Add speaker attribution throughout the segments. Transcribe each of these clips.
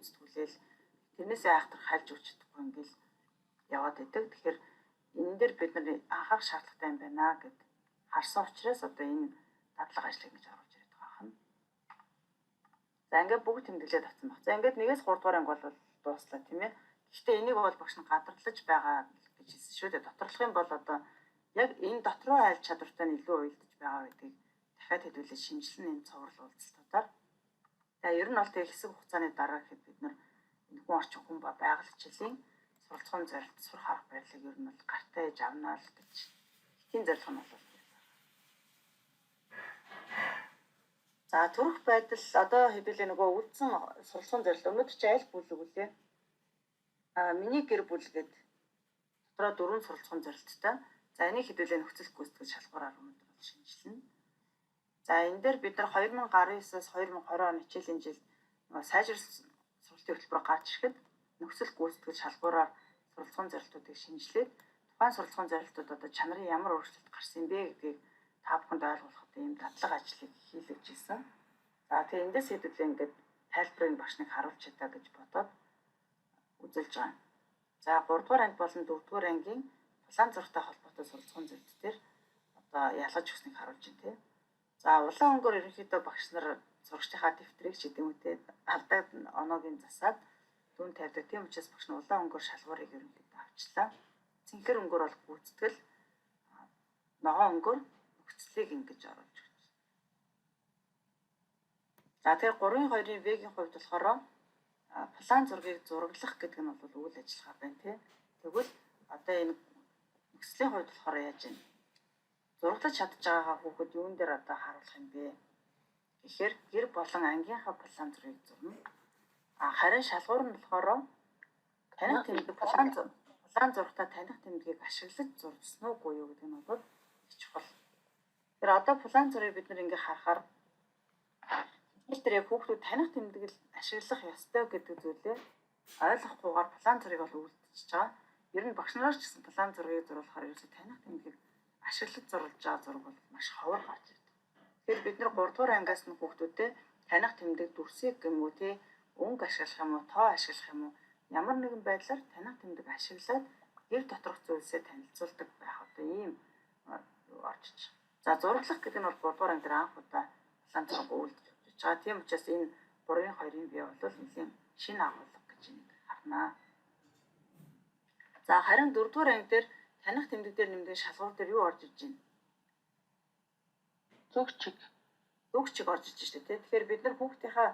Speaker 1: гүйцэтгүүлээл тэрнээсээ айхтар хальж өгч чадахгүй ингээл яваад идэг. Тэгэхээр энэ дээр бид нар анхаарах шаардлагатай юм байна гэд харсан учраас одоо энэ дадлага ажлыг ингэж оруулж ирээд байгаа юм. За ингээд бүгд тэмдэглээд авсан баг. За ингээд 1-ээс 3 дугаар анги бол дууслаа тийм ээ. Гэхдээ энийг бол багш нь гадарлаж байгаа гэж хэлсэн шүү дээ. Доторлох юм бол одоо яг энэ дотроо айл чадвартай нь илүү уялдаж байгаа гэдгийг дахиад хэдүүлээд шинжилнэ энэ цоврал уулзалтуудаар. За ер нь бол тэг хэсэг хугацааны дараа гэхэд бид нар энэ хүн орчин хүн ба байгаль хичээлийн суралцахуун зорилт сурах арга барилыг ер нь бол гартаа ээж авнаа л гэж. Эцсийн зорилго нь бол за төрөх байдал одоо хэдүүлээ нөгөө үлдсэн суралцахуун зорилт өнөөдөр чи аль бүлэг үлээ? Миний гэр бүл гээд дотроо 4 суралцахуун зорилттой. За энийг хэдүүлээ нөхцөл гүйцэтгэл шалгуураар өнөөдөр бол шинжилнэ. За энэ дээр бид нар 2019-с 2020 оны хичээлийн жилд сайжруулсан сургалтын хөтөлбөр гарч ирэхэд нөхцөл гүйцэтгэл шалгуураар суралцахуун зорилтуудыг шинжилээд тухайн суралцахуун зорилтууд одоо чанарын ямар өөрчлөлт гарсан бэ гэдгийг та бүхэнд ойлгуулахад ийм дадлага ажлыг хийлгэж ирсэн. За тэгээ эндээс хэдүүлээ ингээд тайлбарыг багшныг харуулж чадаа гэж бодоод үзүүлж байгаа. За 3 дугаар анги болон 4 дугаар ангийн улаан зурагтай холбоотой суралцахуун зорилт дээр одоо ялгаж өгсныг харуулж байна тийм. За улаан өнгөөр ерөнхийдөө багш нар сурагчдынхаа дэвтрийг ч гэдэм үү те алдаад оноогийн засаад дүн тавьдаг. Тийм учраас багш нар улаан өнгөөр шалгуурыг ерөнхийдөө авчлаа. Цэнхэр өнгөөр бол гүйцэтгэл, ногоон өнгөөр нөхцөлийг ингэж оруулж өгч. За тэгэхээр 3-2-ын В-ийн хувьд болохоор план зургийг зураглах гэдэг нь бол үйл ажиллагаа байна тий. Тэгвэл одоо энэ нөхцөлийн хувьд болохоор яаж вэ? Зураглаж чадж байгаагаа хүүхэд юун дээр одоо харуулах юм бэ? Тэгэхээр гэр болон ангийнхаа план зургийг зурна. Харин шалгуур нь болохоор таних тэмдэг план зурагтаа таних тэмдгийг ашиглаж зурсан уугүй юу гэдэг нь бол их чухал. Тэр одоо план зургийг бид нэг ингээ харахаар тэр хүүхдүүд таних тэмдэглэл ашиглах ёстой гэдэг зүйлээ ойлгохгүйгээр план зургийг бол үлдчихэж байгаа. Ер нь багш нараас ч гэсэн план зургийг зуруулахаар ерөөсөө таних тэмдгийг ашиглаж зурулж байгаа зураг бол маш ховор гарч ирдэг. Тэгэхээр бид нэр 3 дугаар ангиас нь хүүхдүүдэд таних тэмдэг дүрсийг юм уу те өнгө ашиглах юм уу, тоо ашиглах юм уу, ямар нэгэн байдлаар таних тэмдэг ашиглаад гэр доторх зүйлсээ танилцуулдаг байх одоо ийм орж иж. За зураглах гэдэг нь бол 3 дугаар анги дээр анх удаа план зураг үлдэж байгаа. Тийм учраас энэ 3-2-ын бие бол нэлийн шинэ агуулга гэж энийг харнаа. За харин 4 дугаар анги дээр таних тэмдэг дээр нэмдэг шалгуур дээр юу орж иж байна? Зүгчиг орж иж шүү дээ. Тэгэхээр бид нар хүүхдийнхаа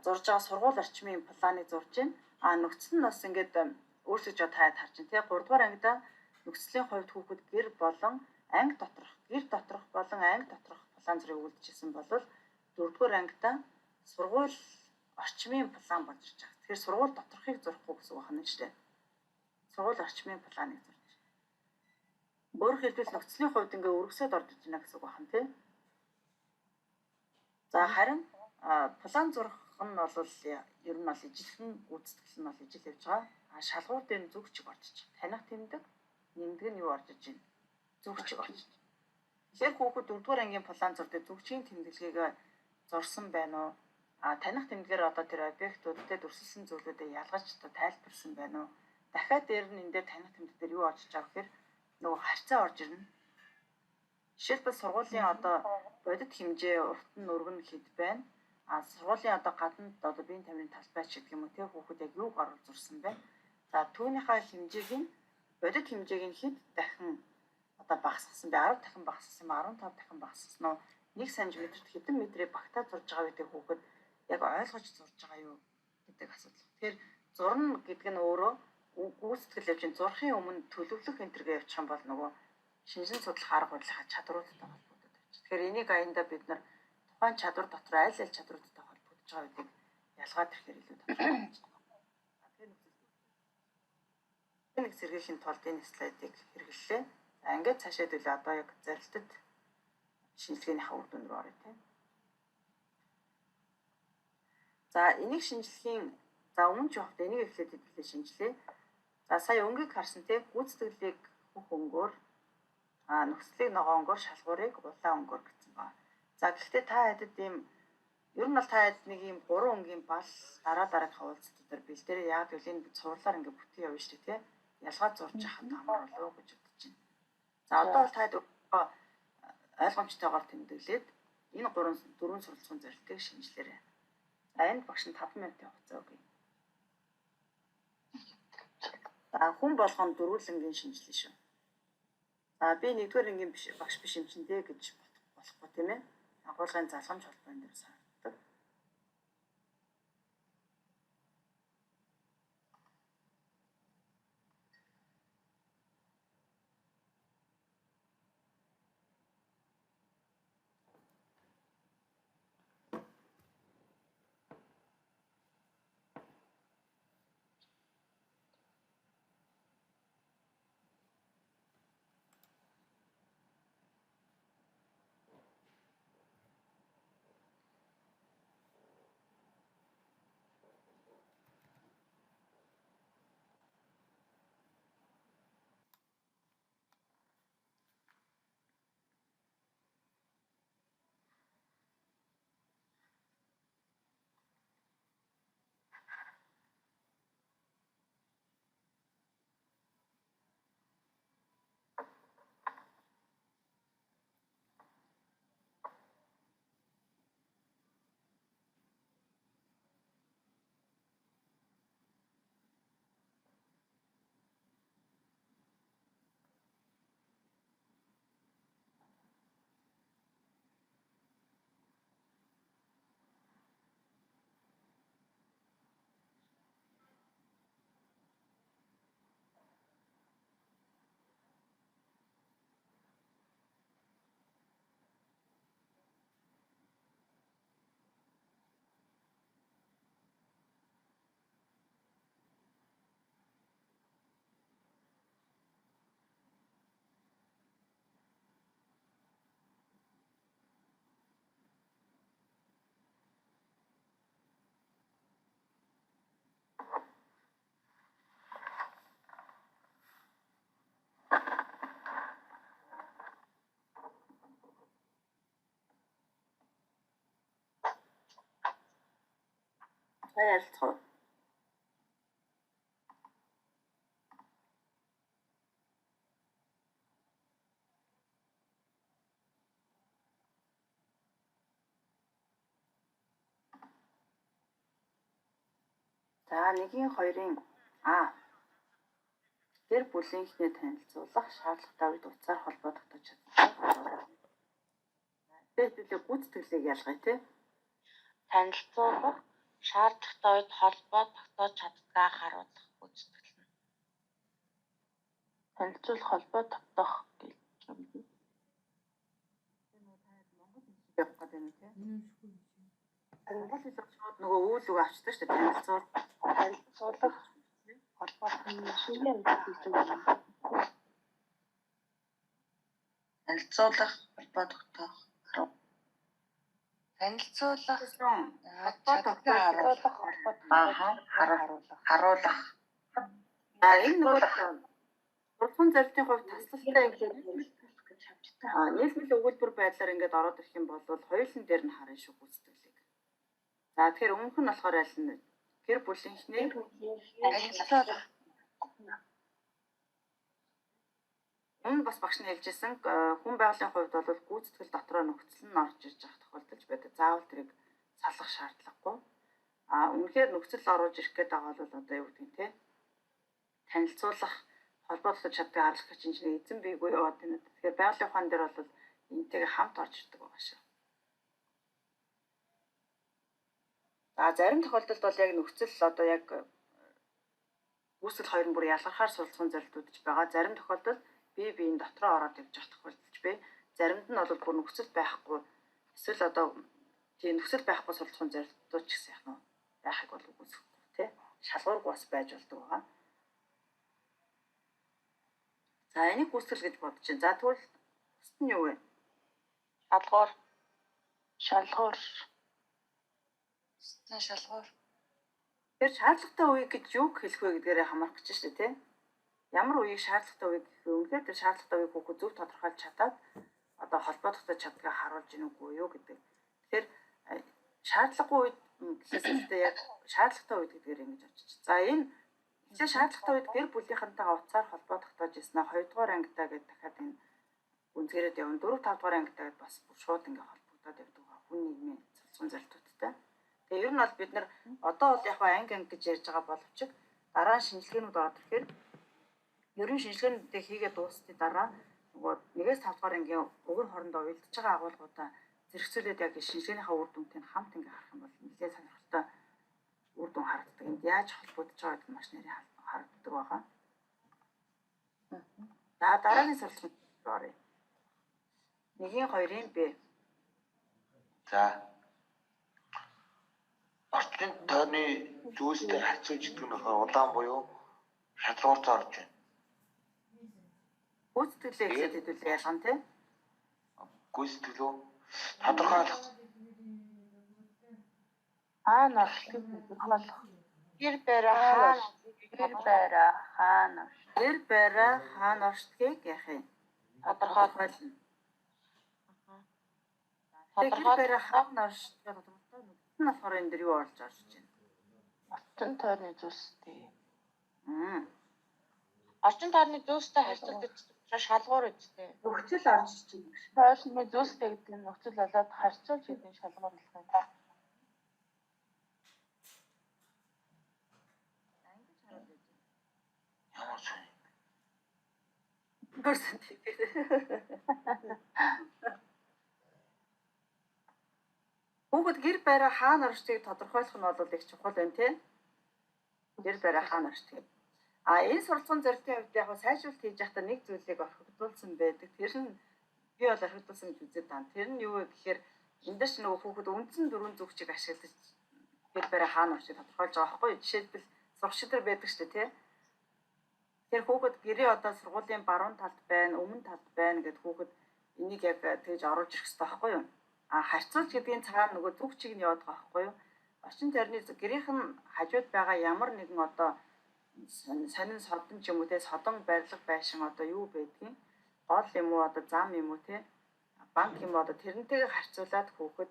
Speaker 1: зурж байгаа сургууль орчмын планыг зурж байна. Нөхцөл нь бас ингээд өөрсөж таад харж байна. Тэгээ 3 дугаар ангида нөхцөлийн хувьд хүүхэд гэр болон анги доторх болон анги доторх план зургийг үлдчихсэн бол 4 дугаар ангида сургууль орчмын план болж ирж байгаа. Тэгэхээр сургууль доторхыг зурхгүй гэсэн үг байна шүү дээ. Сургууль орчмын планыг зурж байна. Өөрөөр хэлбэл нөхцөлийн хувьд ингээ өргөсөд орж иж байна гэсэн үг байна тийм. За харин план зурх нь бол ер нь бол ижилхэн гүйцэтгэл нь бол ижил явж байгаа. Шалгуур дээр зүгчиг орж иж. Таних тэмдэг нэмдэг нь юу орж иж байна? Зүгчиг орж иж. Тэгэхээр хүүхэд 4 дугаар ангийн план зур дээр зүгчийн тэмдэглэгийг зурсан байна уу? Таних тэмдгээр одоо тэр объектуудтэй дүрсэлсэн зүйлүүдэд ялгаж одоо тайлбарсан байна уу? Дахиад дээр нь энэ дээр таних тэмдэг дээр юу орж иж байгаа гэхээр нөгөө харьцаа орж ирнэ. Жишээлбэл сургуулийн одоо бодит хэмжээ урт нь өргөн хэд байна? Сургуулийн одоо гадна одоо биеийн тамирын талбай ч гэдэг юм уу те хүүхэд яг юуг оруулж зурсан байна? За түүнийхээ хэмжээг нь бодит хэмжээг нь хэд дахин одоо багасгасан бэ? 10 дахин багасгасан юм, 15 дахин багасгасан уу? 1 см-т хэдэн метрийг багтааж зурж байгаа гэдэг хүүхэд яг ойлгож зурж байгаа юу гэдэг асуудал. Тэгэхээр зурна гэдэг нь өөрөө гүйцэтгэл явж ин зурхын өмнө төлөвлөх энтергээ явуучих юм бол нөгөө шинжлэх судлах арга барилынхаа чадруудтай холбоотой байж. Тэгэхээр энийг аяндаа бид нар тухайн чадвар дотор аль чадруудтай холбогдож байгаа гэдгийг ялгаад ирэхээр илүү тодорхой болж байна. Тэгэхээр нэг зэргийн тулд энэ слайдыг хэрэглэлээ. За ингээд цаашаа дүүлээ одоо яг зарилтад шинжилгээнийхээ үр дүн рүү оръё тийм. За энийг шинжилгээний өмнө ч явахдаа энийг эхлээд хэдүүлээ шинжилээ. За сая өнгийг харсан тийм гүйцэтгэлийг хөх өнгөөр нөхцөлийг ногоон өнгөөр шалгуурыг улаан өнгөөр гэсэн байна. За гэхдээ та хэдэд ийм Ер нь бол та нэг ийм 3 өнгийн бал дараагийн хавуулцад дээр бэлдээ. Яг л энэ цувралаар ингээд бүтэн явна шүү дээ, тий. Ялгаа зурж хахад амар болов уу гэж бодож байна. За одоо бол та ойлгомжтойгоор тэмдэглээд энэ 4 суралцсан зорилтыг шинжилээрэй. За энэ багш нь 5 минутын хугацаа өгье. За хүн болгоом дөрвөлнгийн шинжилнэ шүү. За би 1-р ангийн багш биш юм чинь дээ гэж болохгүй тийм ээ. Агуулгын залгамж холбоонд дээр сардаг. Ярилцгаа. За 1-2-ын гэр бүлийнхээ танилцуулах шаардлагатай үед утсаар холбоо тогтоож чаддаг. Тэгээд гүйцэтгэлийг ялгая тий. Танилцуулах шаардлагатай үед холбоо тогтоож чаддгаа харуулах гүйцэтгэл нь. Танилцуулах холбоо тогтоох гэж юм. Явах гэдэг юм тий. Монгол хэл шууд нөгөө үйл үг авчдаг шүү дээ. Танилцуулах холбоо шинээр хэлсэн юм. Танилцуулах холбоо тогтоох. Танилцуулах холбоо тогтоох харуулах. Энэ нөгөө урдхан зорилтын хувьд таслалтай ингээд нийлмэл өгүүлбэр байдлаар ингээд ороод ирэх юм бол хоёулын дээр нь харна шүү гүйцэтгэлийг. За тэгэхээр өмнөх нь болохоор аль нь гэр бүлийнхний танилцуулах. Энэ бас багш нь хэлжсэн хүн байгалийн хувьд бол гүйцэтгэл дотроо нөхцөл нь орж ирж байгаа тохиолдолж байдаг. Заавал тэрийг салах шаардлагагүй. Үнэхээр нөхцөл оруулж ирэх гэдэг байгаа бол одоо юу гэдэг нь те танилцуулах холбоо тогтоож чаддаг арга гэж чинь эзэн бийгүй яваад байна. Тэгэхээр байгалийн ухаан дээр бол энэтэйг хамт орж ирдэг байгаа шүү. За зарим тохиолдолд бол яг нөхцөл одоо яг үүсэл хоёр нь бүр ялгархаар суралцсан зорилтуудж байгаа. Зарим тохиолдолд биеийн дотроо ороод явж байгаа тохиолдолж бай. Заримд нь бол бүр нөхцөл байхгүй. Эсвэл одоо тийм нөхцөл байхгүй суралцсан зорилтууд ч гэсэн яг нь байхыг бол үгүйсэхгүй тий. Шалгуург бас байж болдог байгаа. За энийг гүйцэтгэл гэж бодож байна. За тэгвэл бусд нь юу вэ? Шалгуур. Шалгуур. Тэр шаардлагатай үе гэж юу хэлэх вэ гэдгээрээ хамаарх гэж шүү дээ, тий? Ямар үеийг шаардлагатай үе гэх вэ? Үнэхээр тэр шаардлагатай үеийг хүүхэд зөв тодорхойлж чадаад одоо холбоо тогтоож чаддгаа харуулж гин үгүй юу гэдэг. Тэгэхээр шаардлагагүй үед гэхээс илтээ яг шаардлагатай үед гэдгээр ингэж очиж. За энэ ихтэй шаардлагатай үед гэр бүлийнхэнтэйгээ уцаар холбоодохтойж ирсэн 2 дугаар ангидаа гэдэг дахиад энэ үнцгэрээд явна. 4 5 дугаар ангидаа гэдээ бас шууд ингээ холбогдоод явдаг ба хүн нийгмийн цалцсан залтуудтай. Тэгээ ер нь бол бид нар одоо бол яг анги гэж ярьж байгаа боловч дараа нь шинжилгээнүүд ороод ирэхээр ерөн шинжилгээнүүдийг хийгээд дуусны дараа нөгөө 1-5 дугаар ангийн өгөр хоорондоо уялдаж байгаа агуулгуудаа зэрэгцүүлээд яг шинжилгээнийхээ үр дүнтэй хамт ингээ харах юм бол нэлээд сонирхолтой үр дүн харагддаг. Энд яаж холбогдож байгаа гэдэг маш нэрийн харагддаг байгаа. За дараагийн сурвалжууд оръё. 1-ийн 2-ийн Б.
Speaker 2: За. Орчин тойрны зүйлстэй харьцуулж гэдэг нь удаан буюу шалгуурцаа орж байна.
Speaker 1: Гүйцэтгэлээ гэж хэдүүлээ ялган тийм.
Speaker 2: Гүйцэтгэлөө тодорхойлох.
Speaker 3: Хаана орших тодорхойлох.
Speaker 1: Гэр бариа хаана оршдгийг яах юм? Тодорхойлно. Гэр бариа хаана оршдгийг тодорхойлно. Энэ болохоор энэ дэр юу орж байна?
Speaker 3: Орчин тойрны зүйлстэй.
Speaker 4: Орчин тойрны зүйлстэй харьцуулж шалгуур үстэй.
Speaker 1: Нөхцөл орж иж байна.
Speaker 3: Тойрны зүйлстэй гэдэг нь нөхцөл болоод харьцуулж гэдэг шалгуур болох юм.
Speaker 2: Ямар сайн.
Speaker 1: Гөрсөн тийм. Хүүхэд гэр бариа хаана оршдгийг тодорхойлох нь бол их чухал байна тийм. Гэр бариа хаана оршдгийг. Энэ сурвалжын зорилтын хувьд яг сайжруулалт хийж байхдаа нэг зүйлийг орхигдуулсан байдаг. Тэр нь би бол орхигдуулсан гэж үздэг тань. Тэр нь юу вэ гэхээр эндээс ч нөгөө хүүхэд үндсэн дөрвөн зүгчийг ашиглаж гэр бариа хаана оршдгийг тодорхойлж байгаа байхгүй. Жишээлбэл сургалтын байдаг шүү дээ тийм. Тэр хүүхэд гэрээ одоо сургуулийн баруун талд байна, өмнө талд байна гэд хүүхэд энийг яг тэгж оруулж ирэх хэрэгтэй байхгүй юу? Харьцуулж гэдгийн цаана нөгөө зүг чиг нь яваад байгаа байхгүй юу? Орчин тойрны гэрийнх нь хажууд байгаа ямар нэгэн одоо сонин содон ч юм уу те содон барилга байшин одоо юу байдгийг гол юм уу одоо зам юм уу те банк юм одоо тэрнтэйгээ харьцуулаад хүүхэд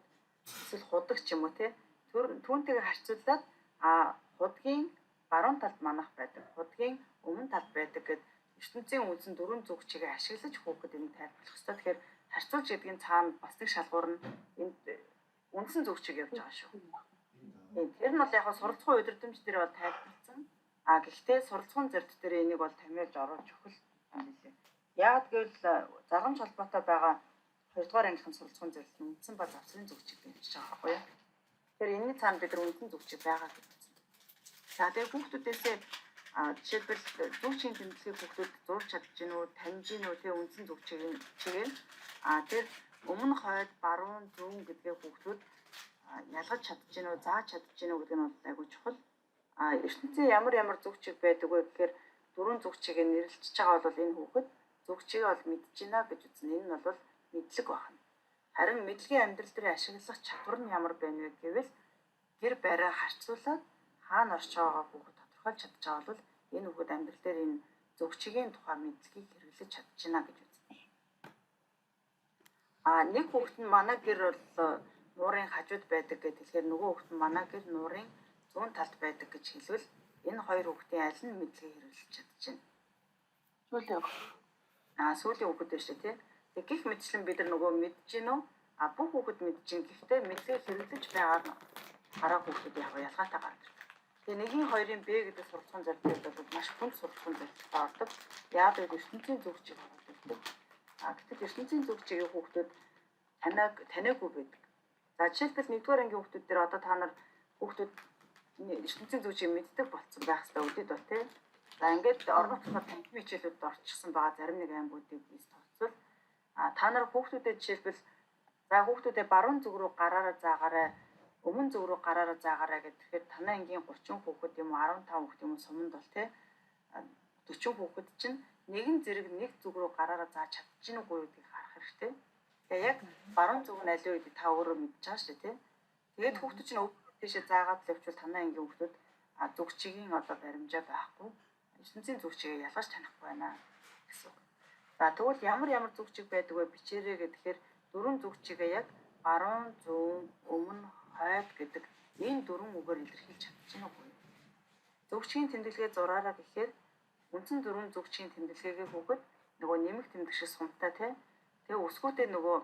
Speaker 1: эсвэл худаг ч юм уу те түүнтэйгээ харьцуулаад худгийн баруун талд манах байдаг, худгийн өмнө талд байдаг гэд ертөнцийн үндсэн дөрвөн зүг чигээ ашиглаж хүүхэд энийг тайлбарлах хэрэгтэй. Тэгэхээр харьцуулж гэдгийн цаана бас нэг шалгуур нь энд үндсэн зүг чиг явж байгаа шүү. Тэр нь бол яг суралцсан удирдамж дээр бол тайлбарлсан. Гэхдээ суралцсан зорилт дээр энийг бол томьёолж оруулж өгөх юм билээ. Яг гэвэл заргамж холбоотой байгаа 2 дугаар ангийнхын суралцсан зорилт нь үндсэн ба завсрын зүг чиг гэж байгаа байхгүй юу? Тэгэхээр энэний цаана бид нар үндсэн зүг чиг байгаа гэж үзсэн. За тэгээ хүүхдүүдээсээ жишээлбэл зүг чигийн тэмдэглэгийг хүүхдүүд зурж чадж гин үү, таньж гин үү, тэгээ үндсэн зүг чигийн тэр өмнө хойд баруун зүүн гэдгээ хүүхдүүд ялгаж чадж гин үү, зааж чадж гин үү гэдэг нь бол айгүй чухал. ертөнцийн ямар зүг чиг байдаг вэ гэхээр дөрвөн зүг чигийг нэрлэлж байгаа бол энэ хүүхэд зүг чигийг бол мэдж байна гэж үзнэ. Энэ нь бол мэдлэг байна. Харин мэдлэгийн амьдрал дээр ашиглах чадвар нь ямар байна вэ гэвэл гэр бариа харьцуулаад хаана орж байгаагаа хүүхэд тодорхойлж чадж байгаа бол энэ хүүхэд амьдрал дээр энэ зүг чигийн тухай мэдлэгийг хэрэглэж чадж байна гэж үзнэ. Нэг хүүхэд нь манай гэр бол нуурын хажууд байдаг гэж хэлэхээр нөгөө хүүхэд нь манай гэр нуурын зүүн талд байдаг гэж хэлвэл энэ хоёр хүүхдийн аль нь мэдлэгийг хэрэглэж чадчихна. Сүүлийн хүүхэд биш тий. Тэг гих мэтчлэн бид нар нөгөө мэдж гин үү? Бүх хүүхэд мэдж гин. Гэхдээ мэдлэгийг хэрэглэж байгаа нь хараа хүүхэд яг ялгаатай гардаг. Тэгээ 1-ийн 2-ын Б гэдэг сурвалжын зорилтууд бол маш хүнд сурвалжын зорилттой ордог. Яг л ертөнцийн зүг чиг болдог. Гэтэл ертөнцийн зүг чигийн хүүхдүүд таниагүй байдаг. За жишээлбэл 1-р ангийн хүүхдүүд дээр одоо та нар хүүхдүүд ертөнцийн зүг чиг мэддэг болцсон байх хэрэгтэй үдид бол тий. За ингээд орон нутгаар танхимын хичээлүүдэд орчихсон байгаа зарим нэг аймагуудыг бис тооцвол та нар хүүхдүүдэд жишээлбэл за хүүхдүүдэд баруун зүг рүү гараараа заагаарай, өмнө зүг рүү гараараа заагаарай гэхээр танай ангийн 30 хүүхэд юм уу 15 хүүхэд юм уу суманд бол тий 40 хүүхэд чинь нэгэн зэрэг нэг зүг рүү гараараа зааж чадчихна уу гэдгийг харах хэрэгтэй. Тэгээ яг баруун зүг нь аливаа үед та өөрөө мэдж байгаа шүү тий. Тэгээд хүүхдүүд чинь тийшээ заагаад л явуул танай ангийн хүүхдүүд зүг чигийн одоо баримжаа байхгүй. ертөнцийн зүг чигийг ялгаж танихгүй байна гэсэн. За тэгвэл ямар зүг чиг байдаг вэ бичээрэй гэхээр дөрвөн зүг чигээ яг баруун, зүүн, өмнө, хойд гэдэг энэ дөрвөн үгээр илэрхийлж чадчихна уу? Зөвчгийн тэмдэглэгээ зураараа гэхээр үндсэн дөрвөн зөвчгийн тэмдэглэгээ хүүхэд нөгөө нэмэх тэмдэг шиг сумтай тий. Тэгээ өсгөөдөө нөгөө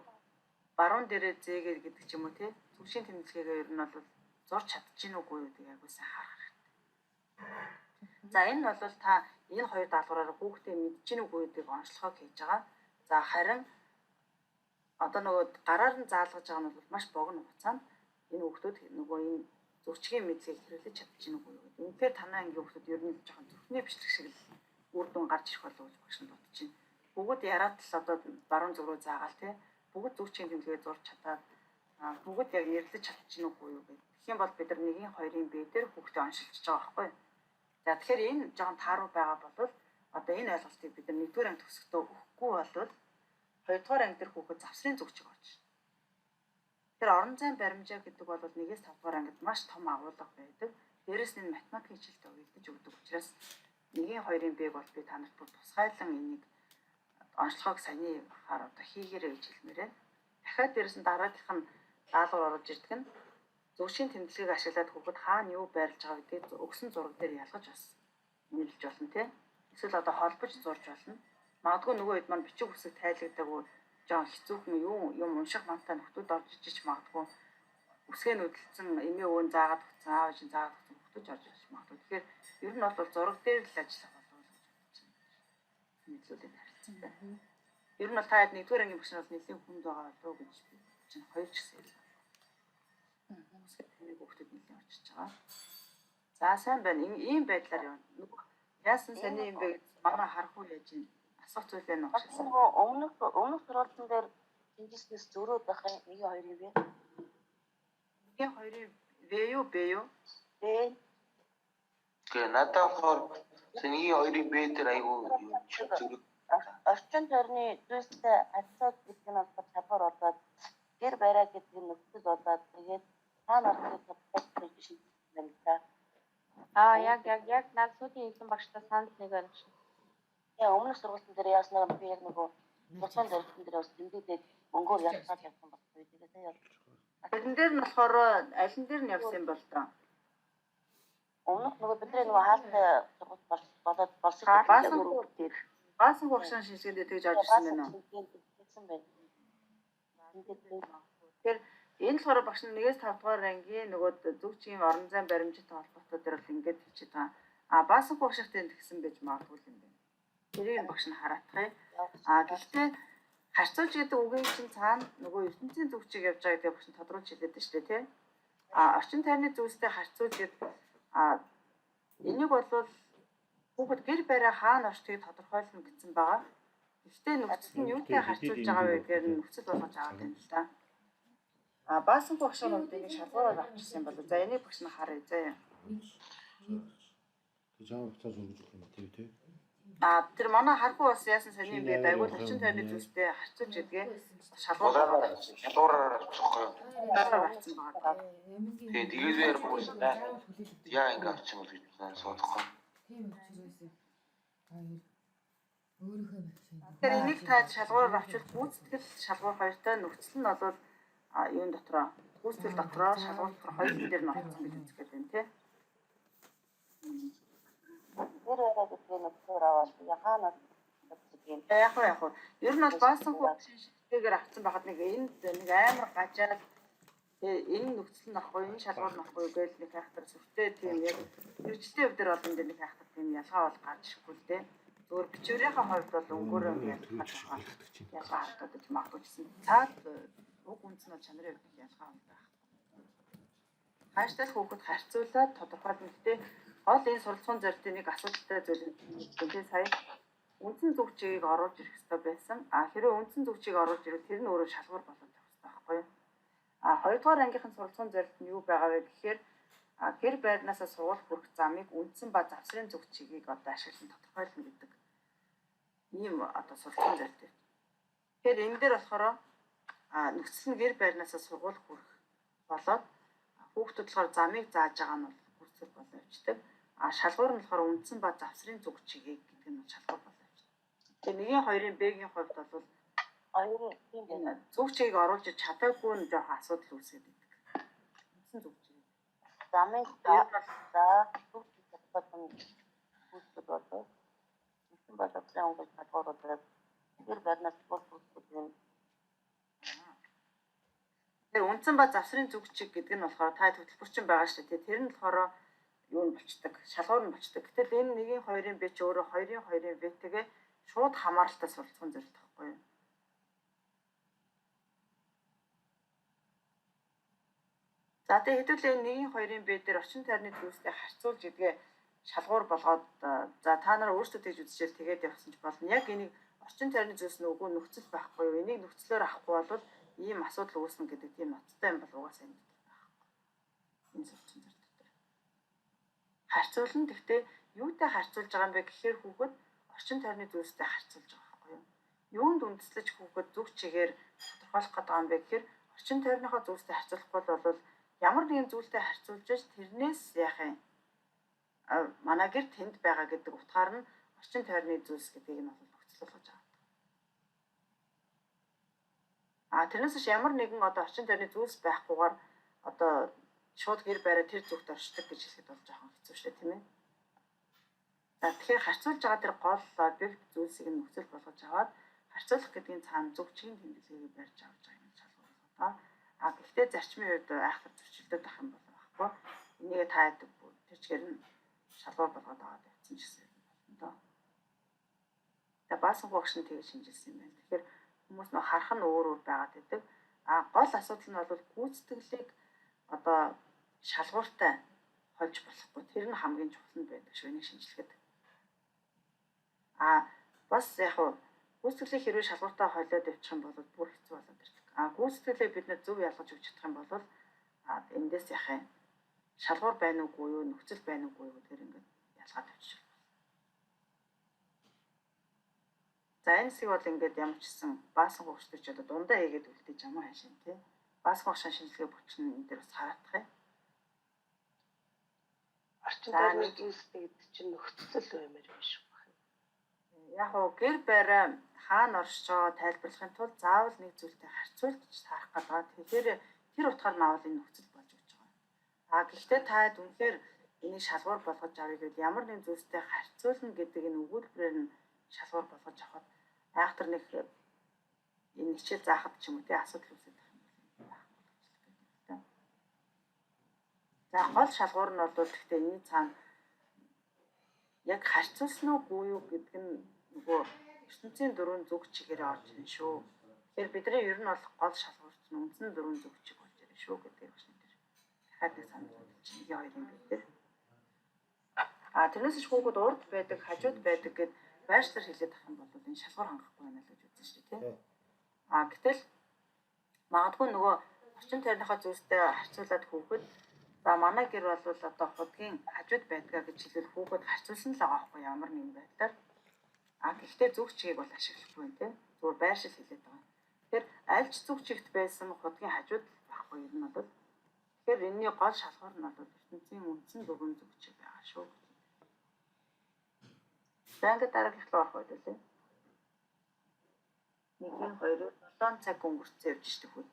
Speaker 1: баруун дээрээ зээгээр гэдэг ч юм уу тий. Зөвчгийн тэмдэглэгээ ер нь бол зурч чадчихна уугүй юу гэдэг айгуу сайн харах хэрэгтэй. За энэ нь бол та энэ хоёр даалгавраар хүүхдээ мэдчихэв үгүй гэдгийг онцлогоо хийж байгаа. За харин одоо нөгөө гараар нь заалгаж байгаа нь бол маш богино хугацаанд энэ хүүхдүүд нөгөө энэ зөвчгийн мэдлэгийг хэрэглэж чадчихна үгүй юу гэдэг. Үнэхээр танай ангийн хүүхдүүд ер нь жоохон зүрхний бичлэг шиг л үр дүн гарч ирэх болов уу гэж багш нь бодож байна. Бүгд яраад л одоо баруун зүг рүү заагаал тий. Бүгд зөвчгийн тэмдэглэгээ зурж чадаад бүгд яг нэрлэж чадчихна үгүй юу гэдэг. Тэгэх юм бол бид нар 1-2-ын б дээр хүүхдээ оншилж байгаа байхгүй юу? За тэгэхээр энэ жоохон тааруу байгаа бол одоо энэ ойлголтыг бид нар 1-р анги төгсөхдөө өгөхгүй бол 2-р анги дээр хүүхэд завсрын зөвчөг орж байна. Тэр орон зайн баримжаа гэдэг бол 1-ээс 5-р ангид маш том агуулга байдаг. Дээрээс нь математикийн хичээлдээ уялдаж өгдөг учраас 1-2-ын б бол би та нарт бүр тусгайлан энийг онцлогоог саяны хаар одоо хийгээрэй гэж хэлмээр байна. Дахиад дээрээс нь дараагийнх нь даалгавар оруулж ирдэг нь зөвшийн тэмдэглэгийг ашиглаад хүүхэд хаана юу байрлаж байгаа гэдгийг өгсөн зураг дээр ялгаж бас нэрлэж болно тий. Эсвэл одоо холбож зурж болно. Магадгүй нөгөө хэд маань бичиг үсэг тайлагдаагүй жоон хэцүүхэн юм унших мантай нөхдүүд орж ичиж магадгүй үсгээ нүдэлцэн эмээ өвөн заагаад өгсөн аав ээж заагаад өгсөн нөхдүүд орж ичиж магадгүй. Тэгэхээр ер нь бол зураг дээр л ажиллах болов уу гэж бодож байна. Нийтлүүлээд харилцаатай. Ер нь бол та хэд 1-р ангийн багш нар бол нэлийн хүнд байгаа болов уу гэж би чинь хоёр ч гэсэн хэлээ. Тэмийг хүүхдэд нэлийн очиж байгаа. За сайн байна. Ийм байдлаар явна. Яасан сони юм бэ гэж манай харах уу яаж юм асуух зүйл байна уу гэж.
Speaker 3: Өмнөх сургуулийн дээр тэмдэглэснээс зөрөөд байх 1-2-ын бэ?
Speaker 1: 1-2-ын В юу Б юу?
Speaker 2: Гэхдээ надад болохоор 1-2-ын б дээр айгүй зүрх
Speaker 3: Орчин тойрны зүйлстэй альцаад гэдэг нь бол чадвар болоод гэр бариа гэдэг нь нөхцөл болоод тэгээд таана орохыг боддог шиг байна л да.
Speaker 4: Яг над сүүлийн хэлсэн багштай санал нэг ойлгож байна.
Speaker 3: Тэгээ өмнөх сургуулийн дээр яаснаар би яг нөгөө боцон дөрөвтөн дээр бас тэмдэглээд мөнгөөр ялгаад явсан баггүй. Тэгээд яг
Speaker 1: Тэрэн дээр нь болохоор аль нь дээр нь явсан юм бол тоо.
Speaker 3: өмнөх нөгөө бидний нөгөө хаалтай сургууль болоод болсон
Speaker 1: дээр Баасан багшаа шинжилгээнд тэгж орж ирсэн байна уу? Тэгэхээр энэ болохоор багш нь 1-ээс 5-р ангийн нөгөө зөвчгийн орон зайн баримжтай холбоотой дээр бол ингэж хэлж байгаа. Баасан багштай тэгсэн байж магадгүй юм байна. Тэрийг багш нь хараатгая. Гэхдээ харьцуулж гэдэг үгийн чинь цаана нөгөө ертөнцийн зөвчийг явж байгаа гэдэг багш нь тодруулж хэлээд байна шүү дээ, тий? Орчин тойрны зүйлстэй харьцуулж гэдэг энийг бол хүүхэд гэр бариа хаана орчдгийг тодорхойлно гэсэн байгаа. Гэхдээ нөхцөл нь юутай харьцуулж байгаа вэ гэхээр нөхцөл болгож аваад байна л да. Баасан багш нар энийг шалгуураар авчихсан болов. За энийг багш нь харъя заяа.
Speaker 5: Жаав хугацаа зургаж өгөх юм тий.
Speaker 1: Тэр манай харахгүй бас яасан сони юм бэ? Айгуул орчин тойрны зүйлстэй харьцуулж гэдгээ шалгуураар авчихсан байгаа.
Speaker 2: тэгээд яг бүс яа ингэ авчих юм бол гэж суудахгүй.
Speaker 1: Тэр энийг та шалгуураар авчвал гүйцэтгэл шалгуур хоёртой нөхцөл нь бол юун дотроо гүйцэтгэл дотроо шалгуур дотор хоёр дээр нь орсон гэж үзэх гэдэг юм тий.
Speaker 3: гэр бариа гэдэг нь нөхцөл аваад яхаанаас юм.
Speaker 1: Яг уу. Ер нь бол баасан хүүхдийн шилжээгээр авсан байхад нэг энэ амар гажаад энэ нөхцөл нь ахгүй, энэ шалгуур нь ахгүй гэж нэг хайхтар сүртэй тийм яг хэрэгжлийн хувь дээр бол энэ нэг хайхтар тийм ялгаа бол гарч ирэхгүй л дээ. Зөвхөн бичвэрийнхээ хувьд бол өнгөөрөө ялгаа харддаг магадгүй гэсэн. Цаад уг үндэс нь чанарын хувьд ялгаа байна. Хааштай хүүхэд харьцуулаад тодорхойлно. Гэхдээ гол энэ суралцсан зорилтын нэг асуудалтай зүйл юм. Тэгээд сая үндсэн зөвчийг оруулж ирэх хэрэгтэй байсан. Хэрвээ үндсэн зөвчийг оруулж ирвэл тэр нь өөрөө шалгуур болоод явах хэрэгтэй байхгүй юу? Хоёрдугаар ангийнхын суралцсан зорилт нь юу байгаа вэ гэхээр гэр байрнаасаа сургууль хүрэх замыг үндсэн ба завсрын зөвчийг одоо ашиглан тодорхойлно гэдэг ийм одоо суралцсан зорилт байна. Тэгэхээр энэ дээр болохоор нөхцөл нь гэр байрнаасаа сургууль хүрэх болоод хүүхдүүд болохоор замыг зааж байгаа нь бол хүрцэл болоо явждаг. Шалгуур нь болохоор үндсэн ба завсрын зөвчийг гэдэг нь шалгуур болоо явждаг. Тэгээ 1-2-ын Б-ийн хувьд бол зөвчийг оруулж чадаагүй нь жоох асуудал үүсгээд байдаг. үндсэн зүг чиг.
Speaker 3: Замын
Speaker 1: Энэ бол
Speaker 3: за бүгд бодсон бүсэд болоо. Үсэн боловсрын онгоц хадгалаад гэр барнаас бүсэд юм.
Speaker 1: тэр үндсэн ба завсрын зүг чиг гэдэг нь болохоор та хөтөлбөрчин байгаа шүү дээ. Тэр нь болохоор юу нь болчдөг, шалгуур нь болчдөг. Гэтэл энэ 1-ийн 2-ын б ч өөрөө 2-ын 2-ын в-тэйгээ шууд хамааралтай суралцсан зүйл тахгүй юу? За тэгээ хэдүүлээ 1-ийн 2-ын б дээр орчин тойрны зүйлстэй харьцуулж идгээ шалгуур болгоод за та нар өөрсдөө тэгж үзчихэл тэгээд явсан ч болно. Яг энийг орчин тойрны зүйлс нь үгүй нөхцөл байхгүй юу? Энийг нөхцлөөр авахгүй бол ийм асуудал үүснэ гэдэг тийм ноцтой юм бол угаасаа энэ байхгүй. Энэ сурчин зүйл дээр. Харьцуулна гэхдээ юутай харьцуулж байгаа юм бэ гэхээр хүүхэд орчин тойрны зүйлстэй харьцуулж байгаа байхгүй юу? Юунд үндэслэж хүүхэд зүг чигээр тодорхойлох гэдэг юм бэ гэхээр орчин тойрныхоо зүйлстэй харьцуулахгүй бол ямар нэгэн зүйлтэй харьцуулж тэрнээс яах юм? Манай гэр тэнд байгаа гэдэг утгаар нь орчин тойрны зүйлс гэдгийг нь бол нөхцөлөж байгаа. Тэрнээс биш ямар нэгэн одоо орчин тойрны зүйлс байхгүйгээр одоо шууд гэр бариа тэр зүгт оршдог гэж хэлэхэд бол жоохон хэцүү шээ тийм ээ. Тэгэхээр харьцуулж байгаа тэр гол объект зүйлсийг нь нөхцөл болгож аваад харьцуулах гэдгийн цаана зүг чигийн тэмдэглэгийг барьж авч байгаа юм шалгуур байна. Гэхдээ зарчмын үед айхтар зөрчилдөд ах юм бол байхгүй. Энийг таадаг тэр чигээр нь шалгуур болгоод аваад явсан ч гэсэн болно доо. Тэгээ баасан багш нь тэгж шинжилсэн юм байна. Тэгэхээр хүмүүс нөө харах нь өөр байгаад байдаг. Гол асуудал нь бол гүйцэтгэлийг одоо шалгууртай хольж болохгүй. Тэр нь хамгийн чухал нь байдаг шүү энийг шинжилгээд. Бас яг нь гүйцэтгэлийг хэрвээ шалгууртай холиод явчих юм бол бүр хэцүү болоод ирдэг. Гүйцэтгэлийг бид нэ зөв ялгаж өгч чадах юм бол эндээс яах юм? Шалгуур байна уугүй юу, нөхцөл байна уугүй юу гэдгээр ингээд ялгаад авчих. За энэ хэсэг бол ингээд ямар ч гэсэн баасан хөвчтэй ч одоо дундаа хийгээд үлдээж амаа хаашаа тий. Баасан хөвчийн шинжилгээ бүчин энэ дээр бас хараадах юм.
Speaker 6: Орчин тойрны зүйлстэй гэдэг чинь нөхцөл баймаар юм шиг байна.
Speaker 1: Яг уу гэр бариа хаана оршиж байгаа тайлбарлахын тулд заавал нэг зүйлтэй харьцуулж таарах гэдэг. Тэгэхээр тэр утгаар нь авал энэ нөхцөл болж өгч байгаа. Гэхдээ та үнэхээр энийг шалгуур болгож авъя гэвэл ямар нэгэн зүйлстэй харьцуулна гэдэг энэ өгүүлбэрээр нь шалгуур болгож авахад айхтар нэг энэ хичээл заахад ч юм уу тий асуудал үүсэж байгаа юм байна. За гол шалгуур нь бол гэхдээ энэ цаана яг харьцуулсан уугүй юу гэдэг нь нөгөө ертөнцийн дөрвөн зүг чигээр орж ирнэ шүү. Тэгэхээр бидний ер нь бол гол шалгуурч нь үндсэн дөрвөн зүг чиг болж ирнэ шүү гэдэг юм шиг. Дахиад нэг санал чинь 1-2 юм бид. Тэрнээс ч хүүхэд урд байдаг, хажууд байдаг гэд байршлаар хэлээд ах юм бол энэ шалгуур хангахгүй байна л гэж үзсэн шүү дээ тийм. Гэтэл магадгүй нөгөө орчин тойрныхоо зүйлстэй харьцуулаад хүүхэд за манай гэр бол одоо худгийн хажууд байдгаа гэж хэлвэл хүүхэд харьцуулсан л байгаа байхгүй ямар нэгэн байдлаар. Гэхдээ зүг чигийг бол ашиглахгүй байна тийм. Зүгээр байршил хэлээд байгаа. Тэгэхээр аль ч зүг чигт байсан худгийн хажууд байхгүй юм нь бол тэгэхээр энэний гол шалгуур нь бол ертөнцийн үндсэн дөрвөн зүг чиг байгаа шүү. За ингээд дараагийнх руу орох үед үлээ. 1-2 7 цаг өнгөрцөн явж штэ хүүд.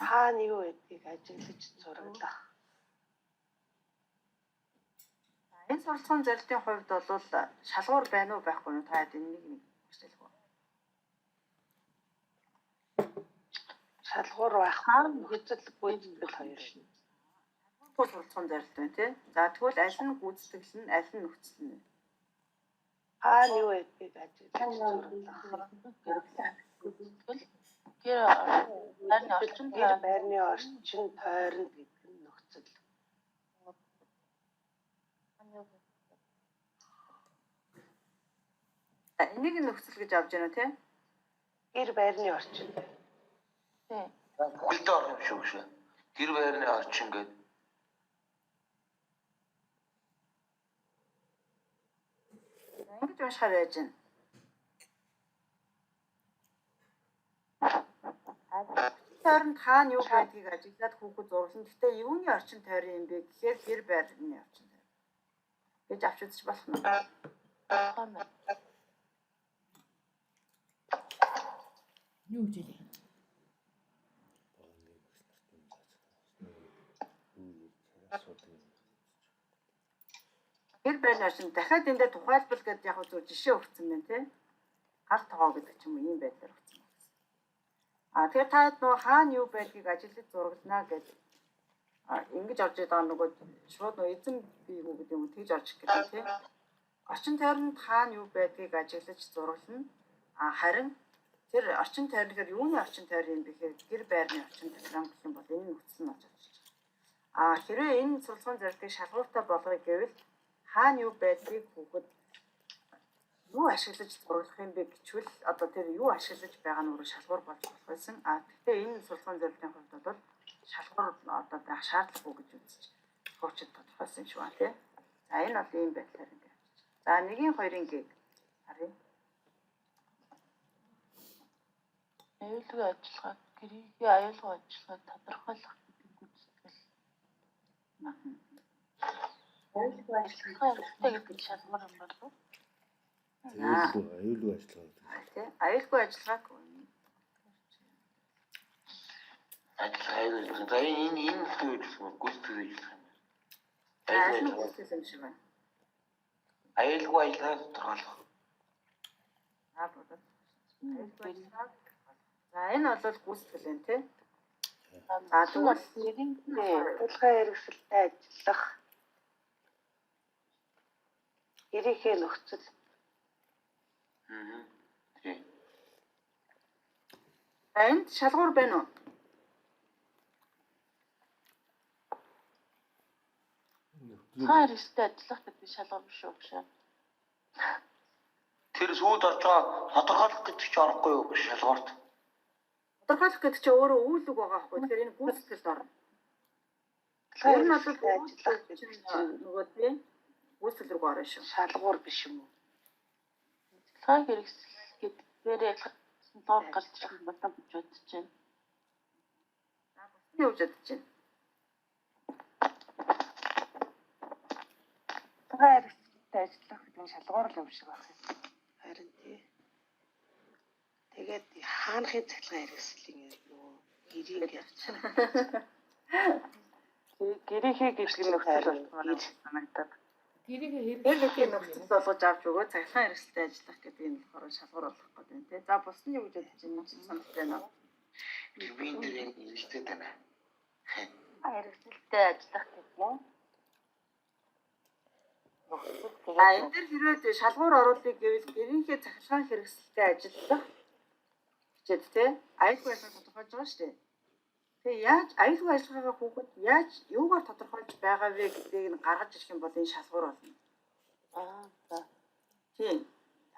Speaker 6: Хаана юу гэдгийг ажиглаж зураглах.
Speaker 1: Энэ суралцсан зорилтын хувьд бол шалгуур байна уу байхгүй юу? Та энэ нэг хүсэлгүй.
Speaker 6: Шалгуур байх нөхцөл гүйцэтгэл хоёр шин.
Speaker 1: Шалгуур суралцсан зорилт байна тий. За тэгвэл аль нь гүйцэтгэл нь аль нь нөхцөл нь?
Speaker 6: Хаана юу гэдгийг ажиглаж зураглах. Гэр байрны орчин тойронд гэдэг нь нөхцөл.
Speaker 1: Энийг нөхцөл гэж авч яана тий?
Speaker 6: Гэр байрны орчин.
Speaker 4: Тий.
Speaker 2: Бүгдээ орно юм шүү шүү. Гэр байрны орчин гэдэг.
Speaker 1: Ингэж уншихаар байж байна. Тойронд хаана юу байдгийг ажиглаад хүүхэд зурлан. Гэхдээ юуны орчин тойрон юм бэ гэхээр гэр байрны орчин тойрон. Гэж авч үзэж болох нь.
Speaker 7: Юу гэж хэлээ?
Speaker 1: гэр байрны орчин дахиад энэ дээр тухайлбал гэдэг яг зөв жишээ өгсөн байна тий. Гал тогоо гэдэг ч юм уу ийм байдлаар өгсөн байна. Тэгэхээр та нөгөө хаана юу байдгийг ажиглаж зураглана гэдэг ингэж орж байгаа нөгөө шууд нөгөө эзэн бий юу гэдэг юм уу тэгж орж ирэх гэдэг тий. Орчин тойронд хаана юу байдгийг ажиглаж зураглана. Харин тэр орчин тойрон гэхээр юуны орчин тойрон юм бэхээр гэр байрны орчин тойрон гэх юм бол энэ нөхцөл нь болж байна. Хэрвээ энэ суралцсан зорилтыг шалгууртай болгоё гэвэл хаана юу байдгийг хүүхэд юу ашиглаж зураглах юм бэ гэчвэл одоо тэр юу ашиглаж байгаа нь өөрөө шалгуур болж болох байсан. Гэхдээ энэ суралцсан зорилтын хувьд бол шалгуур одоо байх шаардлагагүй гэж үзэж хуучид тодорхойлсон юм шиг байна тий. За энэ бол ийм байдлаар ингэ. За 1-ийн 2-ын гийг харъя.
Speaker 3: Аюулгүй ажиллагаа, гэрээний аюулгүй ажиллагааг тодорхойлох гэдэг гүйцэтгэл. Аюулгүй ажиллагаа гэдэг шалгуур юм болов уу?
Speaker 5: аюулгүй ажиллагаа.
Speaker 1: Тий. Аюулгүй ажиллагааг
Speaker 2: Ажиллагаа. За энэ зүйл гүйцэтгэл юм.
Speaker 1: аюулгүй гүйцэтгэл юм шиг байна.
Speaker 2: Аюулгүй ажиллагаа тодорхойлох.
Speaker 1: Бодож. Аюулгүй ажиллагаа. За энэ бол гүйцэтгэл юм тий.
Speaker 6: Тэгвэл нэгэнтээ ажиллагаа хэрэгсэлтэй ажиллах гэрийнхээ нөхцөл
Speaker 2: Тийм.
Speaker 1: Энд шалгуур байна уу?
Speaker 3: Цагаан хэрэгсэлтэй ажиллах гэдэг шалгуур биш үү гэж.
Speaker 2: Тэр сүйд орж байгаа тодорхойлох гэдэг чи орохгүй юу шалгуурт?
Speaker 1: Тодорхойлох гэдэг чинь өөрөө үйл үг байгаа байхгүй. Тэгэхээр энэ гүйцэтгэлд орно. Тэр нь бол
Speaker 6: ажиллах гэдэг чинь
Speaker 1: нөгөө тийм гүйцэтгэл рүү орно шүү.
Speaker 6: шалгуур биш юм уу?
Speaker 3: Цагаан хэрэгсэл гэдгээрээ доор гарч ирэх болов гэж бодож байна.
Speaker 1: Юу гэж бодож байна?
Speaker 6: Цагаан хэрэгсэлтэй ажиллах гэдэг нь шалгуур л юм шиг байна. Харин тий. Тэгээд хаанхын цахилгаан хэрэгслийн юу гэрийг явчихна. Гэрийнхээ гэдэг нь нөхцөл болтгоо санагдаад.
Speaker 7: Гэрийг
Speaker 1: Тэр гэдгийг нөхцөл болгож авч өгөө цахилгаан хэрэгсэлтэй ажиллах гэдэг нь болохоор шалгуур болох гэдэг юм тий. За бус нь юу гэж бодож байна? Чи санагдаж байна уу?
Speaker 2: Би энэ дээр хэлдэг байна.
Speaker 3: Хэрэгсэлтэй ажиллах гэдэг нь
Speaker 1: Энэ дээр хэрвээ шалгуур оруулъя гэвэл гэрийнхээ цахилгаан хэрэгсэлтэй ажиллах хичээд тий. Аюулгүй ажиллагаа тодорхойлж байгаа шүү дээ. Тэгээ яаж аюулгүй ажиллагаагаа хүүхэд яаж юугаар тодорхойлж байгаа вэ гэдгийг нь гаргаж ирэх юм бол энэ шалгуур болно.
Speaker 3: за.
Speaker 1: Тийм.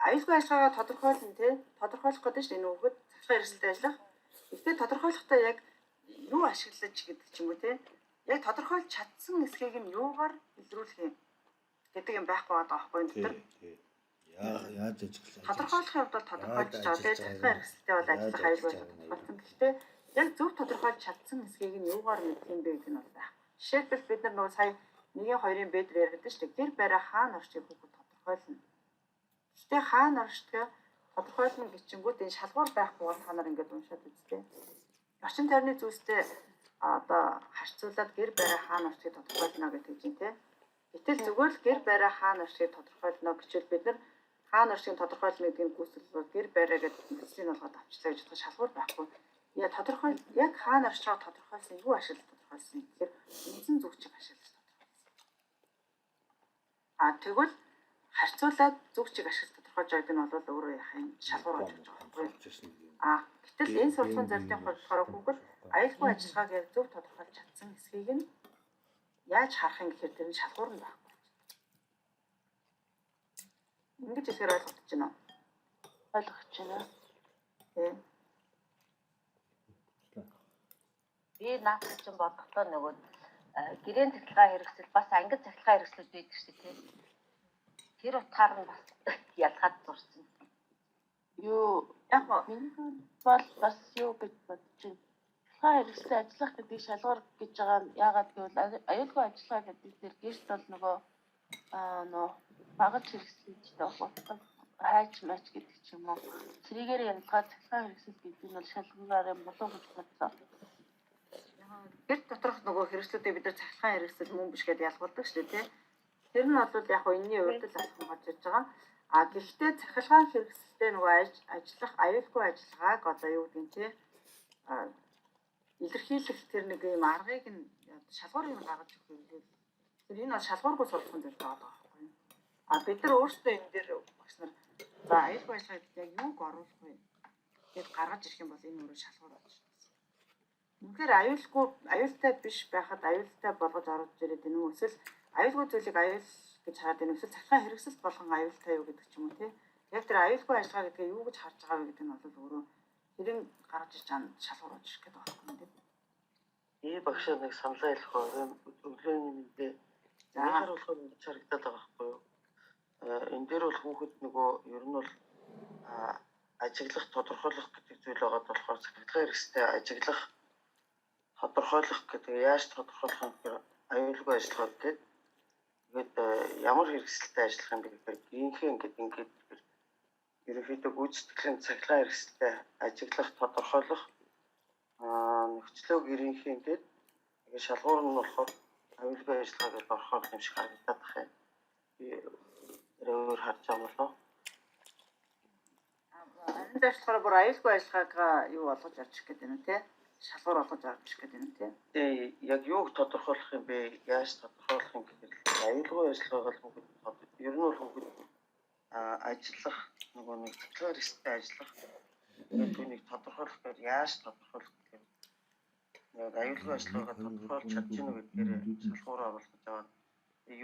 Speaker 1: Аюулгүй ажиллагаагаа тодорхойлно тий. Тодорхойлох гэдэг чинь энэ хүүхэд цахилгаан хэрэгсэлтэй ажиллах. Гэхдээ тодорхойлохдоо яг юу ашиглаж гэдэг ч юм уу тий. Яг тодорхойлж чадсан эсхийг нь юугаар илрүүлэх юм гэдэг юм байхгүй байгаа байхгүй энэ дээр.
Speaker 5: Яаж ажиллах?
Speaker 1: Тодорхойлохын хувьд бол тодорхойлж байгаа. Тэгээд цахилгаан хэрэгсэлтэй бол ажиллах аюулгүй тодорхойлсон. Гэхдээ яг зөв тодорхойлж чадсан эсхийг нь юугаар мэдэх юм бэ гэдэг нь бол байх. Жишээлбэл бид нар нөгөө сая 1-2-ын бэд дээр ярьдаг шүү дээ. Гэр барай хаана орчгийг хүүхэд тодорхойлно. Гэхдээ хаана орчдгийг тодорхойлно гэчингүүт энэ шалгуур байхгүй бол та нар ингэж уншаад үзтээ. Орчин тойрны зүйлстэй одоо харьцуулаад гэр барай хаана орчгийг тодорхойлно гэдэг чинь тий. Гэтэл зүгээр л гэр барай хаана орчгийг тодорхойлно гэвэл бид нар хаана орчгийг тодорхойлно гэдгийг гүйцэтгэл гэр барай гэдэг нөхцөлийг олгоод авчлаа гэж бодох шалгуур байхгүй. Яг тодорхой яг хаана орчоо тодорхойлсон юу ашиглаж тодорхойлсон юм гэхээр үндсэн зүгчийг ашиглаж тодорхойлсон. Тэгвэл харьцуулаад зүгчийг ашиглаж тодорхойлж байгааг нь бол өөрөө яах юм шалгуур болж байгаа байхгүй. Гэтэл энэ сургуулийн зорилтын болохоор хүүхэд аюулгүй ажиллагааг яг зөв тодорхойлж чадсан эсхийг нь яаж харах юм гэхээр тэр нь шалгуур нь байхгүй. Ингэж ихээр ойлгож байна уу?
Speaker 3: Ойлгож байна.
Speaker 1: Тийм.
Speaker 4: Би наадах чинь бодохдоо нөгөө гэрээний цахилгаан хэрэгсэл бас ангид цахилгаан хэрэгслүүд байдаг шүү дээ тийм. Тэр утгаар нь бас ялгаад зурсан.
Speaker 3: Юу
Speaker 1: Яг
Speaker 3: бол бас юу гэж бодож байна. Цахилгаан хэрэгсэлтэй ажиллах гэдэг шалгуур гэж байгаа нь яагаад гэвэл аюулгүй ажиллагаа гэдэг дээр гэрт бол нөгөө багаж хэрэгсэлтэй болох хайч мач гэдэг ч юм уу. Тэрийгээр ялгаад цахилгаан хэрэгсэл гэдэг нь бол шалгуураар юм болов уу гэж бодлоо.
Speaker 1: гэр доторх нөгөө хэрэгслүүдээ бид нар цахилгаан хэрэгсэл мөн биш гэдээ ялгуулдаг шүү дээ тий. Тэр нь бол яг хөө энэний урд л алхам болж ирж байгаа. А гэхдээ цахилгаан хэрэгсэлтэй нөгөө ажиллах аюулгүй ажиллагааг одоо юу гэдэг нь те илэрхийлэх тэр нэг юм аргыг нь шалгуурыг нь гаргаж өгөх юм л. Тэр энэ бол шалгуургүй сурах юм байна байхгүй. А бид нар өөрсдөө энэ дээр багш нар за аюулгүй ажиллагааг яг юуг оруулах вэ гэд гаргаж ирэх юм бол энэ өөрөө шалгуур болж байна. Үнэхээр аюултай биш байхад аюултай болгож оруулж ирээд энэ үү эсвэл аюулгүй зүйлийг аюул гэж хараад энэ эсвэл цахилгаан хэрэгсэлт болгон аюултай юу гэдэг ч юм уу те. Яг тэр аюулгүй ажиллагаа гэдгээ юу гэж харж байгаа вэ гэдэг нь бол өөрөө тэрийг гаргаж ирж байгаа шалгуур болж ирэх гэдэг байна тийм.
Speaker 8: Багшаа нэг саналаа хэлэх байна. Өглөөний мэндээ яахаар болохоор ингэж харагдаад байгаа байхгүй юу? Энэ дээр бол хүүхэд нөгөө ер нь бол ажиглах тодорхойлох гэдэг зүйл байгаа болохоор цахилгаан хэрэгсэлтэй ажиглах тодорхойлох гэдэг яаж тодорхойлох юм гэхээр аюулгүй ажиллагаа гэдэг. Тэгээд ямар хэрэгсэлтэй ажиллах юм бэ гэхээр гинхээ ингээд ерөнхийдөө гүйцэтгэлийн цахилгаан хэрэгсэлтэй ажиглах тодорхойлох нөхцлөө гэрийнхээ ингээд шалгуур нь болохоор аюулгүй ажиллагаа гэдэг орхоор юм шиг харагдаад байна. Би өөр харж байгаа болоо.
Speaker 1: Энэ дэвшлахаар бүр аюулгүй ажиллагаагаа юу болгож авчих гэдэг юм те. Шалгуур болгож авчих гэдэг юм те.
Speaker 8: Тэгээ яг юуг тодорхойлох юм бэ? Яаж тодорхойлох юм гэхээр аюулгүй ажиллагаагаа л хүүхэд ер нь бол хүүхэд ажиллах нөгөө нэг цахилгаан хэрэгсэлтэй ажиллах түүнийг тодорхойлох гэж яаж тодорхойлох гэхээр яг аюулгүй ажиллагаагаа тодорхойлж чадж гэнэ гэдгээр шалгуураа болгож аваад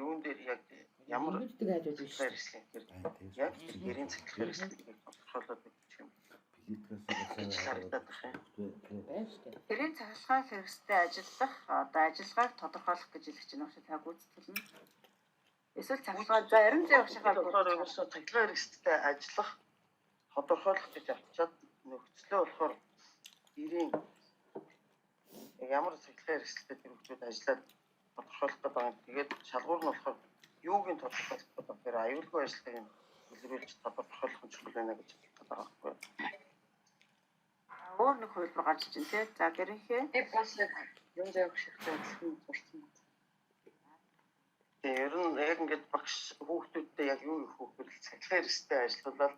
Speaker 8: юун дээр яг ямар цахилгаан хэрэгсэл гэхээр яг гэрийн цахилгаан хэрэгслийг тодорхойлоод өгч юм.
Speaker 1: Тэрийн цахилгаан хэрэгсэлтэй ажиллах одоо ажиллагааг тодорхойлох гэж хэлж байна уу та гүйцэтгэл нь. Эсвэл цахилгаан за ярим зай багшийнхаа
Speaker 8: болохоор ерөөсөө цахилгаан хэрэгсэлтэй ажиллах тодорхойлох гэж авчаад нөхцлөө болохоор гэрийн ямар цахилгаан хэрэгсэлтэй төвчүүд ажиллаад тодорхойлох гэдэг байгаа. Тэгээд шалгуур нь болохоор юуг нь тодорхойлох гэдэг вэ? Аюулгүй ажиллагааг нь илрүүлж тодорхойлох нь чухал байна гэж боддог байгаа байхгүй юу?
Speaker 1: Өөр нэг хөлбөр гарч ийн тий. За гэрийнхээ
Speaker 6: бас юм заяг шигтэй адилхан зурсан.
Speaker 8: Ер нь яг ингээд багш хүүхдүүдтэй яг юу их хүүхдүүд цахилгаан хэрэгсэлтэй ажиллаулаад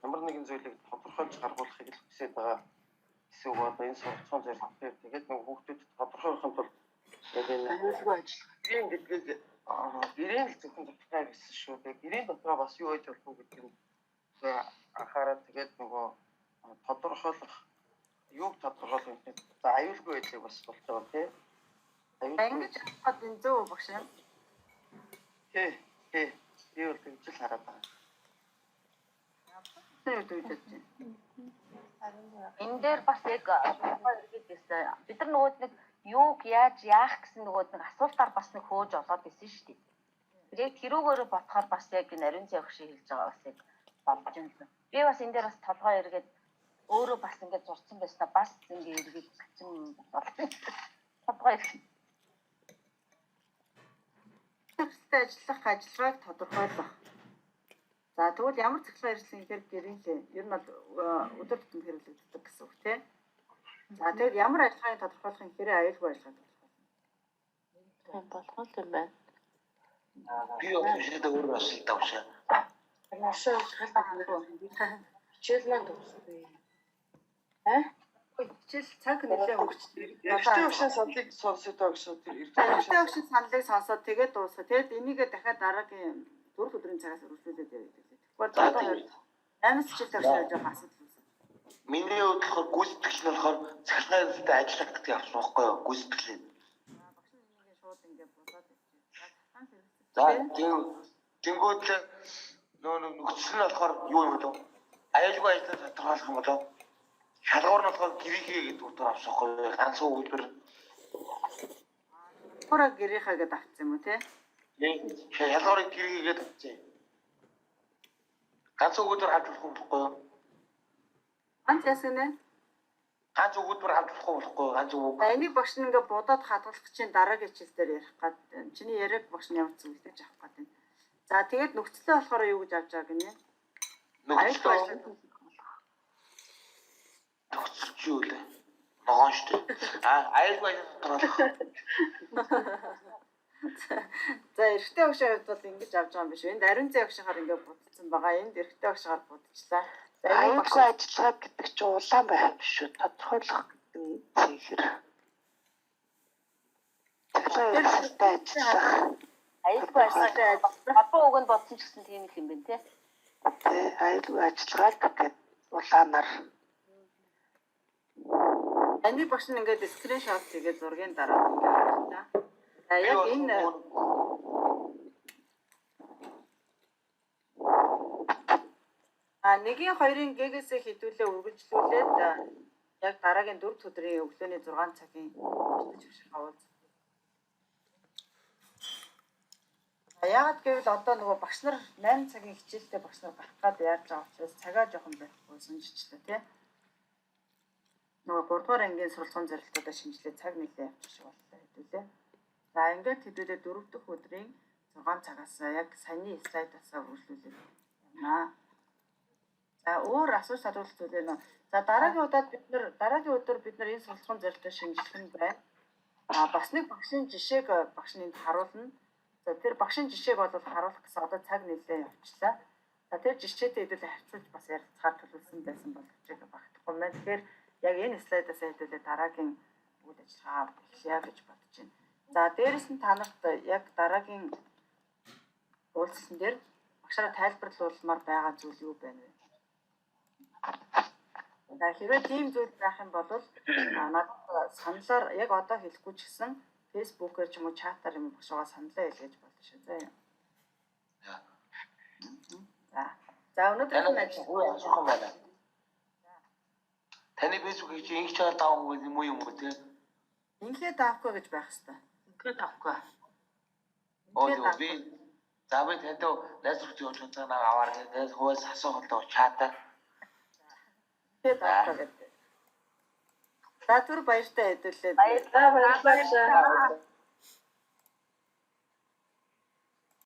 Speaker 8: ямар нэгэн зүйлийг тодорхойлж гаргуулахыг л хүсэж байгаа гэсэн үг одоо энэ сургацсан зорилготой. Тэгээд нэг хүүхдүүдэд тодорхойлохын тулд яг энэ аюулгүй ажиллах гэрийн гэдгийг гэрийн л зөвхөн цахилгаан хэрэгсэл шүү. Тэгээд гэрийн дотроо бас юу гэж болох вэ гэдэг нь анхаарал тэгээд нөгөө тодорхойлох юуг тодорхойлох юм бэ? За аюулгүй байдлыг бас болж байгаа тийм.
Speaker 1: ингэж хад энэ зөв багш юм.
Speaker 8: Би бол тэгж л хараад байгаа.
Speaker 4: Энэ дээр бас яг бид нар нөгөө нэг юуг яаж яах гэсэн нөгөө нэг асуултаар бас нэг хөөж олоод исэн шүү дээ. Тэгээд тэрүүгээр бодохоор бас яг нарийн зай өгш хэлж байгаа бас яг болж байна. Би бас энэ дээр бас толгой эргээд өөрөө бас ингээд зурцсан байснаа бас ингээд эргээд гачин болсон. Толгой эргээд
Speaker 1: цахилгаан ажиллах ажиллагааг тодорхойлох. За тэгвэл ямар цахилгаан хэрэгсэл гэхээр гэрийнхээ ер нь бол өдөр тутам хэрэглэгддэг гэсэн үг тийм. За тэгээд ямар ажиллагааг тодорхойлох юм гэхээр аюулгүй ажиллагааг тодорхойлох.
Speaker 3: Болгон л юм байна.
Speaker 2: Би өөрөөсөө өөр асуулт авшаа.
Speaker 6: Машин шалгах хичээл маань төгссөн.
Speaker 1: Хичээл цаг нэлээд өнгөрчтэй.
Speaker 8: Эртний багшийн саналыг сонсоод байгаа гэсэн тэр
Speaker 1: эртний багшийн саналыг сонсоод тэгээд дуусах. Тэгээд энийгээ дахиад дараагийн 4 өдрийн цагаас үргэлжлүүлээд явдаг. Тэгвэл 8 хичээлтэй авчирж байгаа асуудал үүснэ.
Speaker 2: Миний хувьд болохоор гүйцэтгэл нь болохоор цахилгаан хэрэгсэлтэй ажиллах гэдэг авсан байхгүй юу? Гүйцэтгэл нь.
Speaker 1: Багш нь энийгээ шууд ингээд бодоод явчих.
Speaker 2: За тэнгууд нөө нөхцөл нь болохоор юу юм бэ? Аюулгүй ажиллаж тодорхойлох юм болоо. Шалгуур нь болохоор гэрийнхээ гэдэг утгаар авсан байхгүй юу? Ганц өгүүлбэр.
Speaker 1: Хураа гэрийнхээ гэдэг авсан юм уу те?
Speaker 2: Шалгуурыг гэрийгээд авсан. Ганц өгүүлбэр авч болох юм болохгүй юу?
Speaker 1: Ганц яасан нэ?
Speaker 2: Ганц өгүүлбэр авч болохгүй юу? Ганц үг.
Speaker 1: Энийг багш нь ингээд бодоод хадгалах чинь дараагийн хичээл дээр ярих гад. Чиний яриаг багш нь ямар зүйл гэж авах гэдэг. За тэгээд нөхцөлөө болохоор юу гэж авч байгаа гинэ?
Speaker 2: Нөхцөл юу лээ? Ногоон шүү дээ. Аюулгүй тодорхойлох.
Speaker 1: За эрэгтэй багшийн хувьд бол ингэж авч байгаа юм биш үү? Энд ариун зэ багшихаар ингэ будсан байгаа. Энд эрэгтэй багшихаар будчихлаа. За энэ
Speaker 6: Аюулгүй
Speaker 1: багш
Speaker 6: ажиллагаа гэдэг чинь улаан байх юм шүү. Тодорхойлох нь зэхэр. Цаглаа ажиллах.
Speaker 4: Аюулгүй ажиллагаа одоо уг нь бодсон ч гэсэн тийм л юм байна те.
Speaker 6: Тэ аюулгүй ажиллагаа гэдэг улаанаар.
Speaker 1: Ани багш нь ингээд скриншот хийгээд зургийн дараа ингээд харууллаа. За яг энэ нэгийн хоёрын гэгээсээ хідүүлээ үргэлжлүүлээд яг дараагийн 4 өдрийн өглөөний 6 цагийн бэлтгэж өгших хавуулц. Яагаад гэвэл одоо нөгөө багш нар 8 цагийн хичээлдээ багш нар гарах гад яаж байгаа учраас цагаа жоохон байхгүй сонжичлаа тий. Нөгөө 3 дугаар ангийн суралцсан зорилтуудаа шинжилээ цаг нэлээд явчих шиг боллоо хэдүүлээ. За ингээд хэдүүлээ 4 дахь өдрийн 6 цагаас яг саяны слайдаас үргэлжлүүлээд явнаа. За өөр асууж асуулт зүйлээ нөө. За дараагийн өдөр бид нар энэ суралцсан зорилтоо шинжилэх нь байна. Бас нэг багшийн жишээг багш нь энд харуулна. За тэр багшийн жишээг бол харуулах гэсэн одоо цаг нэлээд явчлаа. За тэр жишээтэй хэдүүлээ харьцуулж бас ярилцахаар төлөвлөсөн байсан боловч багтахгүй мэн. Тэгэхээр яг энэ слайдаас хэдүүлээ дараагийн үйл ажиллагаа эхлэе гэж бодож байна. За дээрэс нь та нарт яг дараагийн уулзсан дээр багшаараа тайлбарлуулмаар байгаа зүйл юу байна вэ? За хэрвээ тийм зүйл байх юм бол надад саналаар яг одоо хэлэхгүй ч гэсэн Facebook-ээр ч юм уу чатаар юм багшгаа саналаа хэлгээж болно шүү. За өнөөдөр
Speaker 2: үгүй асуух юм байна. Таны Facebook-ийг чи инх чанар даахгүй юм уу те?
Speaker 1: Инхээ даахгүй гэж байх хэвээр.
Speaker 8: Ингээд авахгүй.
Speaker 2: Би за би танд найз руу явж байгаа аваар гэдэг хөөс асуухад чатаа.
Speaker 1: Тэгээд даахгүй гэдэг. За түр баяртай хэдүүлээ.
Speaker 6: Баярлалаа.